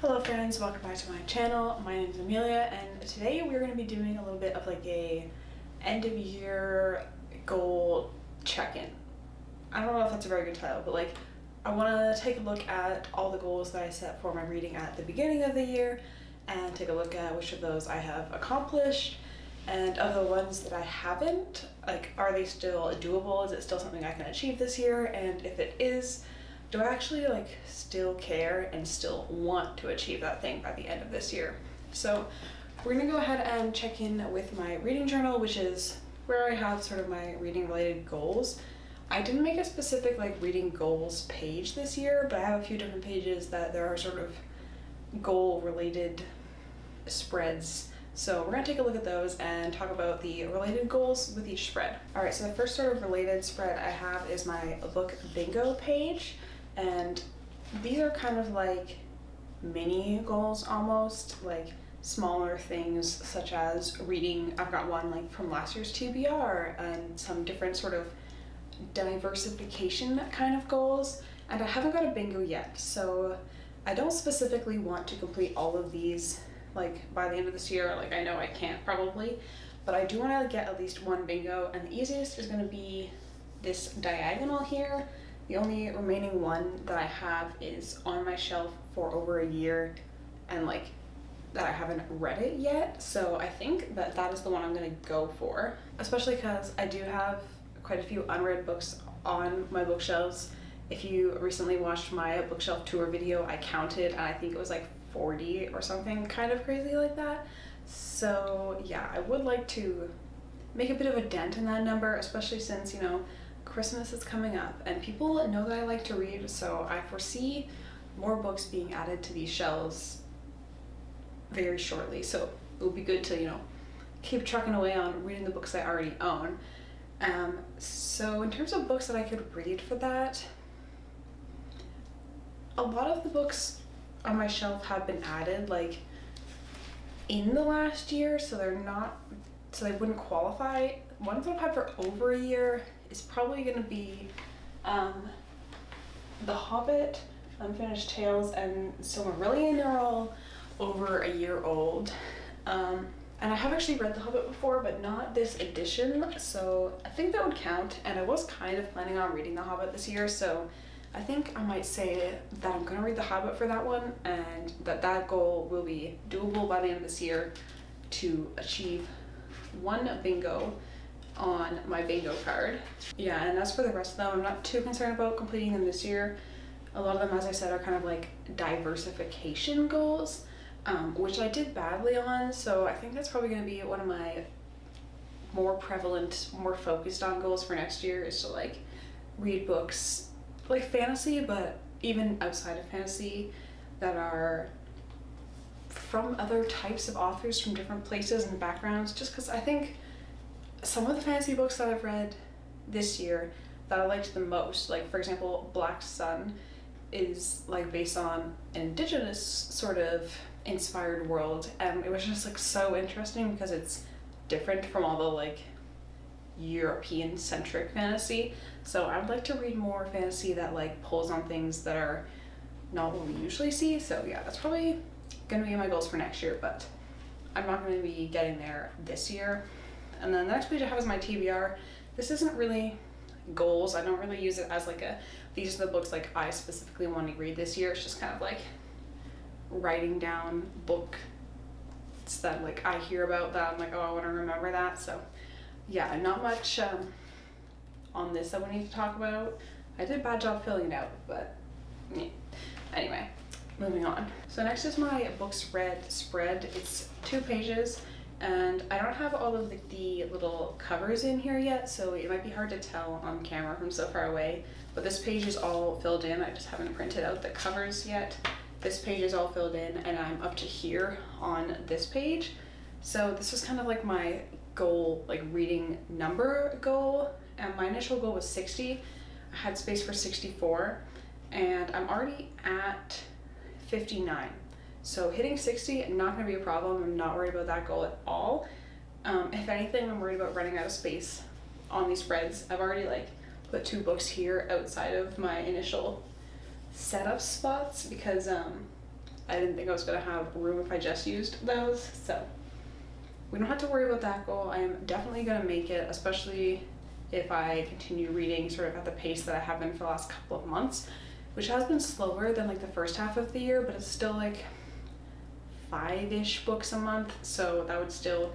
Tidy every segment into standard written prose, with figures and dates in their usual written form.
Hello friends, welcome back to my channel. My name is Amelia and today we're going to be doing a little bit of like a end of year goal check-in. I don't know if that's a very good title, but like I want to take a look at all the goals that I set for my reading at the beginning of the year and take a look at which of those I have accomplished, and of the ones that I haven't, like are they still doable? Is it still something I can achieve this year? And if it is, do I actually like still care and still want to achieve that thing by the end of this year? So we're gonna go ahead and check in with my reading journal, which is where I have sort of my reading related goals. I didn't make a specific like reading goals page this year, but I have a few different pages that there are sort of goal related spreads. So we're gonna take a look at those and talk about the related goals with each spread. All right, so the first sort of related spread I have is my book bingo page. And these are kind of like mini goals almost, like smaller things such as reading. I've got one like from last year's TBR and some different sort of diversification kind of goals. And I haven't got a bingo yet, so I don't specifically want to complete all of these like by the end of this year. Like I know I can't probably, but I do want to get at least one bingo, and the easiest is going to be this diagonal here. The only remaining one that I have is on my shelf for over a year and like that I haven't read it yet. So I think that that is the one I'm going to go for, especially because I do have quite a few unread books on my bookshelves. If you recently watched my bookshelf tour video, I counted and I think it was like 40 or something kind of crazy like that. So yeah, I would like to make a bit of a dent in that number, especially since, you know, Christmas is coming up and people know that I like to read, so I foresee more books being added to these shelves very shortly. So it would be good to, you know, keep trucking away on reading the books I already own. So in terms of books that I could read for that, a lot of the books on my shelf have been added like in the last year, so they wouldn't qualify. Ones that I've had for over a year is probably going to be The Hobbit, Unfinished Tales, and Silmarillion are all over a year old. And I have actually read The Hobbit before, but not this edition, so I think that would count. And I was kind of planning on reading The Hobbit this year, so I think I might say that I'm going to read The Hobbit for that one, and that goal will be doable by the end of this year to achieve one bingo on my bingo card. Yeah, and as for the rest of them, I'm not too concerned about completing them this year. A lot of them, as I said, are kind of like diversification goals, which I did badly on, so I think that's probably going to be one of my more prevalent, more focused on goals for next year, is to like read books like fantasy, but even outside of fantasy, that are from other types of authors from different places and backgrounds, just because I think some of the fantasy books that I've read this year that I liked the most, like for example Black Sun, is like based on an indigenous sort of inspired world, and it was just like so interesting because it's different from all the like European centric fantasy. So I'd like to read more fantasy that like pulls on things that are not what we usually see. So yeah, that's probably gonna be my goals for next year, but I'm not going to be getting there this year. And then the next page I have is my TBR. This isn't really goals. I don't really use it as like these are the books like I specifically want to read this year. It's just kind of like writing down books that like I hear about that I'm like, oh, I want to remember that. So yeah, not much on this that we need to talk about. I did a bad job filling it out, but yeah. Anyway, moving on. So next is my books read spread. It's 2 pages. And I don't have all of the little covers in here yet, so it might be hard to tell on camera from so far away. But this page is all filled in. I just haven't printed out the covers yet. This page is all filled in, and I'm up to here on this page. So this was kind of like my goal, like reading number goal. And my initial goal was 60. I had space for 64, and I'm already at 59. So hitting 60, not going to be a problem. I'm not worried about that goal at all. If anything, I'm worried about running out of space on these spreads. I've already like put 2 books here outside of my initial setup spots because I I didn't think I was gonna have room if I just used those, so we don't have to worry about that goal. I am definitely gonna make it, especially if I continue reading sort of at the pace that I have been for the last couple of months, which has been slower than like the first half of the year, but it's still like 5-ish books a month, so that would still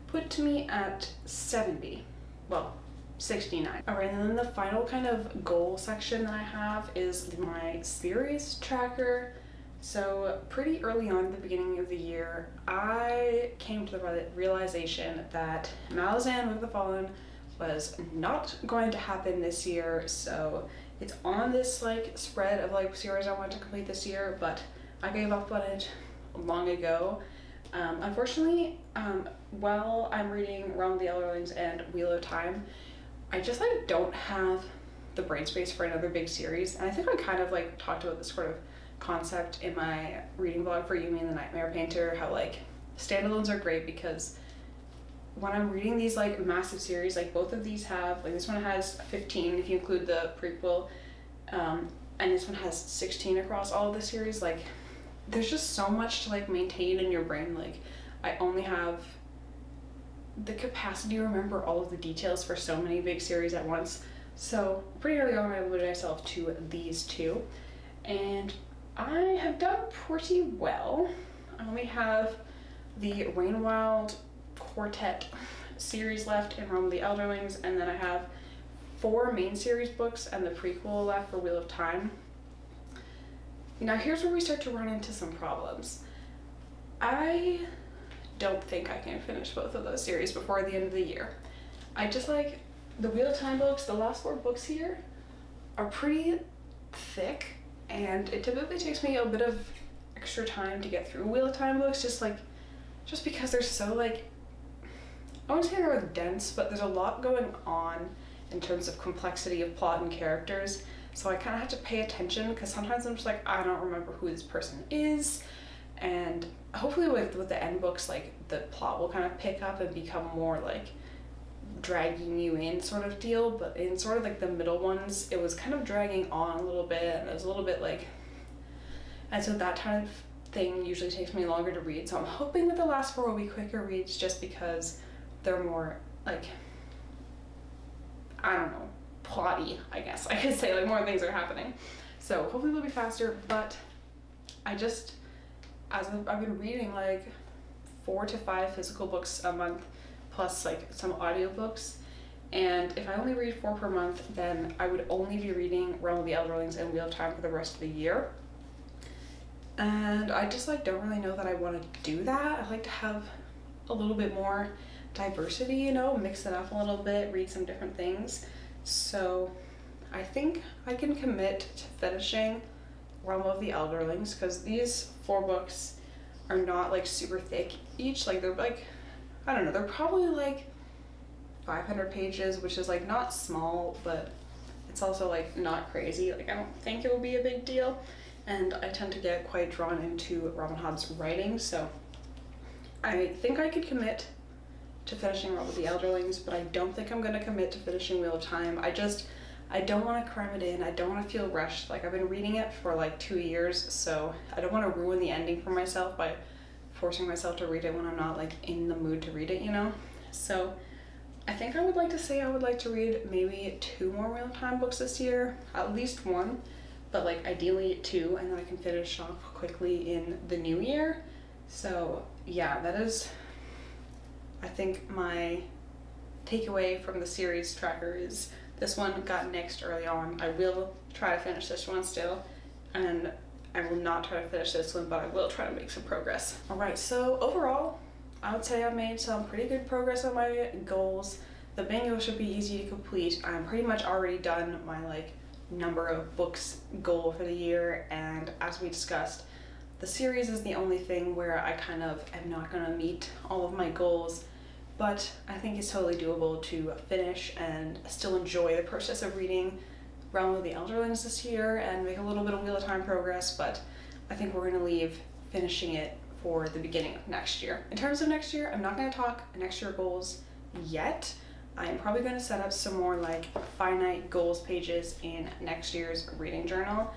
put me at 70. Well, 69. All right, and then the final kind of goal section that I have is my series tracker. So pretty early on at the beginning of the year, I came to the realization that Malazan Book of the Fallen was not going to happen this year. So it's on this like spread of like series I want to complete this year, but I gave up on it long ago. Unfortunately, while I'm reading Realm of the Elderlings and Wheel of Time, I just like don't have the brain space for another big series. And I think I kind of like talked about this sort of concept in my reading blog for Yumi and the Nightmare Painter, how like standalones are great because when I'm reading these like massive series, like both of these have, like this one has 15 if you include the prequel, and this one has 16 across all of the series. Like there's just so much to like maintain in your brain. Like I only have the capacity to remember all of the details for so many big series at once. So pretty early on I limited myself to these two, and I have done pretty well. I only have the Rainwild Quartet series left in Realm of the Elderlings, and then I have 4 main series books and the prequel left for Wheel of Time. Now here's where we start to run into some problems. I don't think I can finish both of those series before the end of the year. I just like the Wheel of Time books, the last 4 books here are pretty thick, and it typically takes me a bit of extra time to get through Wheel of Time books, just because they're so like, I wouldn't say they're dense, but there's a lot going on in terms of complexity of plot and characters. So I kind of have to pay attention because sometimes I'm just like, I don't remember who this person is. And hopefully with the end books, like the plot will kind of pick up and become more like dragging you in sort of deal. But in sort of like the middle ones, it was kind of dragging on a little bit, and it was a little bit like, and so that kind of thing usually takes me longer to read. So I'm hoping that the last 4 will be quicker reads just because they're more like, I don't know, plotty, I guess I could say, like more things are happening. So hopefully they'll be faster, but I just, I've been reading like 4 to 5 physical books a month, plus like some audiobooks. And if I only read 4 per month, then I would only be reading Realm of the Elderlings and Wheel of Time for the rest of the year. And I just like don't really know that I want to do that. I like to have a little bit more diversity, you know, mix it up a little bit, read some different things. So I think I can commit to finishing Realm of the Elderlings, because these 4 books are not like super thick each. Like they're like, I don't know, they're probably like 500 pages, which is like not small, but it's also like not crazy. Like I don't think it will be a big deal, and I tend to get quite drawn into Robin Hobb's writing, so I think I could commit to finishing Realm of the Elderlings, but I don't think I'm going to commit to finishing Wheel of Time. I don't want to cram it in. I don't want to feel rushed. Like I've been reading it for like 2 years, so I don't want to ruin the ending for myself by forcing myself to read it when I'm not like in the mood to read it, you know? So I think I would like to say I would like to read maybe 2 more Wheel of Time books this year, at least 1, but like ideally 2, and then I can finish off quickly in the new year. So yeah, that is, I think my takeaway from the series tracker is this one got nixed early on. I will try to finish this one still, and I will not try to finish this one, but I will try to make some progress. All right, so overall, I would say I've made some pretty good progress on my goals. The bingo should be easy to complete. I'm pretty much already done my like number of books goal for the year, and as we discussed, the series is the only thing where I kind of am not gonna meet all of my goals, but I think it's totally doable to finish and still enjoy the process of reading Realm of the Elderlings this year and make a little bit of Wheel of Time progress, but I think we're gonna leave finishing it for the beginning of next year. In terms of next year, I'm not gonna talk next year goals yet. I'm probably gonna set up some more like finite goals pages in next year's reading journal,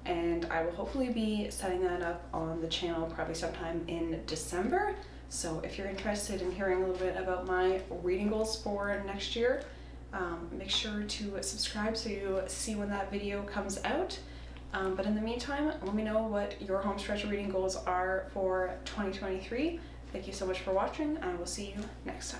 and I will hopefully be setting that up on the channel probably sometime in December. So if you're interested in hearing a little bit about my reading goals for next year, make sure to subscribe so you see when that video comes out. But in the meantime, let me know what your Homestretch reading goals are for 2023. Thank you so much for watching, and I will see you next time.